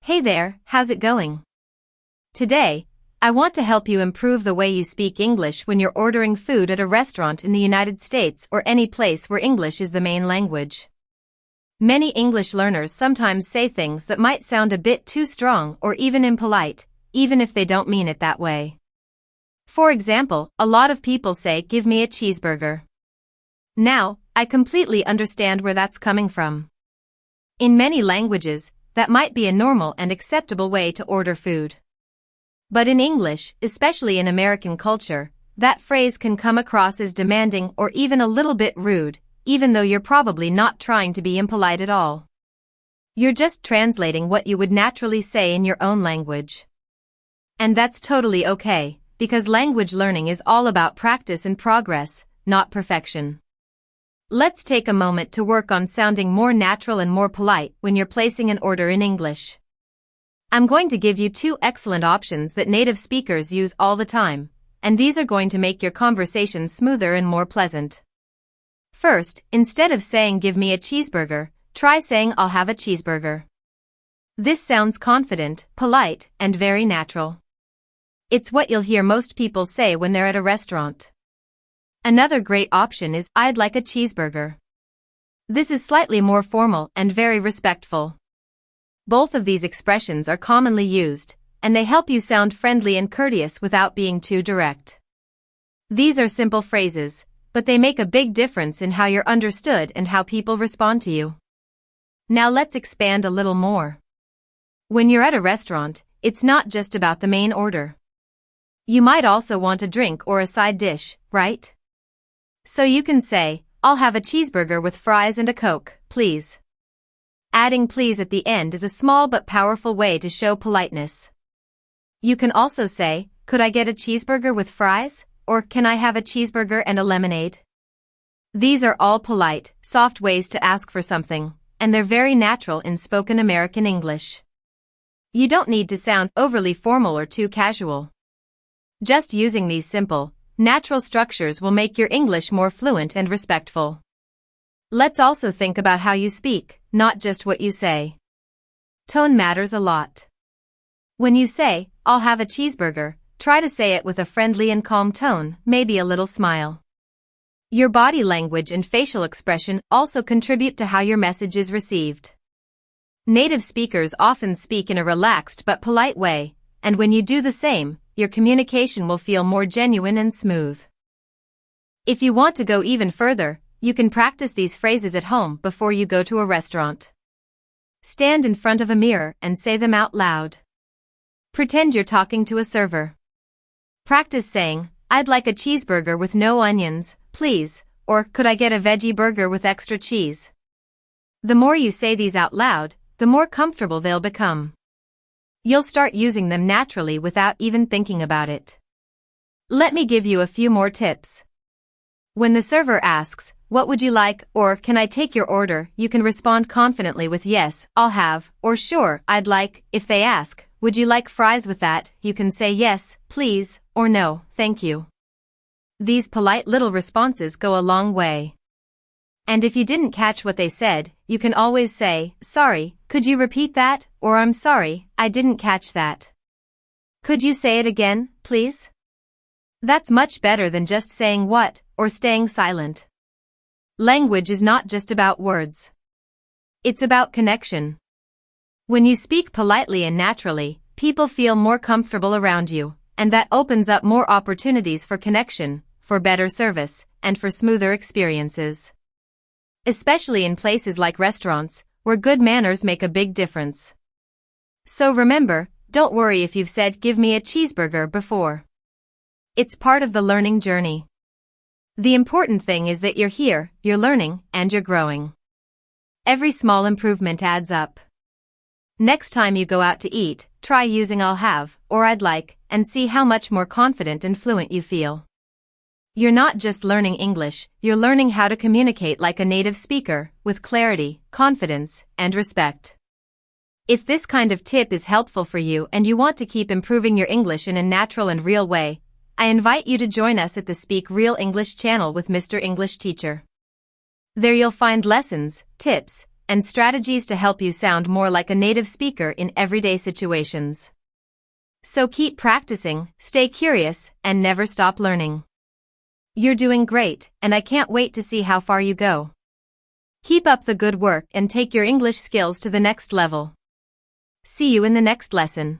Hey there, how's it going? Today, I want to help you improve the way you speak English when you're ordering food at a restaurant in the United States or any place where English is the main language. Many English learners sometimes say things that might sound a bit too strong or even impolite, even if they don't mean it that way. For example, a lot of people say, "Give me a cheeseburger." Now, I completely understand where that's coming from. In many languages, that might be a normal and acceptable way to order food. But in English, especially in American culture, that phrase can come across as demanding or even a little bit rude, even though you're probably not trying to be impolite at all. You're just translating what you would naturally say in your own language. And that's totally okay, because language learning is all about practice and progress, not perfection. Let's take a moment to work on sounding more natural and more polite when you're placing an order in English. I'm going to give you two excellent options that native speakers use all the time, and these are going to make your conversation smoother and more pleasant. First, instead of saying "Give me a cheeseburger," try saying "I'll have a cheeseburger." This sounds confident, polite, and very natural. It's what you'll hear most people say when they're at a restaurant. Another great option is "I'd like a cheeseburger." This is slightly more formal and very respectful. Both of these expressions are commonly used, and they help you sound friendly and courteous without being too direct. These are simple phrases, but they make a big difference in how you're understood and how people respond to you. Now let's expand a little more. When you're at a restaurant, it's not just about the main order. You might also want a drink or a side dish, right? So you can say, "I'll have a cheeseburger with fries and a Coke, please." Adding "please" at the end is a small but powerful way to show politeness. You can also say, "Could I get a cheeseburger with fries?" or "Can I have a cheeseburger and a lemonade?" These are all polite, soft ways to ask for something, and they're very natural in spoken American English. You don't need to sound overly formal or too casual. Just using these simple, natural structures will make your English more fluent and respectful. Let's also think about how you speak, not just what you say. Tone matters a lot. When you say, "I'll have a cheeseburger," try to say it with a friendly and calm tone, maybe a little smile. Your body language and facial expression also contribute to how your message is received. Native speakers often speak in a relaxed but polite way, and when you do the same, your communication will feel more genuine and smooth. If you want to go even further, you can practice these phrases at home before you go to a restaurant. Stand in front of a mirror and say them out loud. Pretend you're talking to a server. Practice saying, "I'd like a cheeseburger with no onions, please," or "Could I get a veggie burger with extra cheese?" The more you say these out loud, the more comfortable they'll become. You'll start using them naturally without even thinking about it. Let me give you a few more tips. When the server asks, "What would you like?" or "Can I take your order?" you can respond confidently with "Yes, I'll have," or "Sure, I'd like." If they ask, "Would you like fries with that?" you can say "Yes, please," or "No, thank you." These polite little responses go a long way. And if you didn't catch what they said, you can always say, "Sorry, could you repeat that?" or "I'm sorry, I didn't catch that. Could you say it again, please?" That's much better than just saying "What?" or staying silent. Language is not just about words. It's about connection. When you speak politely and naturally, people feel more comfortable around you, and that opens up more opportunities for connection, for better service, and for smoother experiences. Especially in places like restaurants, where good manners make a big difference. So remember, don't worry if you've said "Give me a cheeseburger" before. It's part of the learning journey. The important thing is that you're here, you're learning, and you're growing. Every small improvement adds up. Next time you go out to eat, try using "I'll have," or "I'd like," and see how much more confident and fluent you feel. You're not just learning English, you're learning how to communicate like a native speaker, with clarity, confidence, and respect. If this kind of tip is helpful for you and you want to keep improving your English in a natural and real way, I invite you to join us at the Speak Real English channel with Mr. English Teacher. There you'll find lessons, tips, and strategies to help you sound more like a native speaker in everyday situations. So keep practicing, stay curious, and never stop learning. You're doing great, and I can't wait to see how far you go. Keep up the good work and take your English skills to the next level. See you in the next lesson.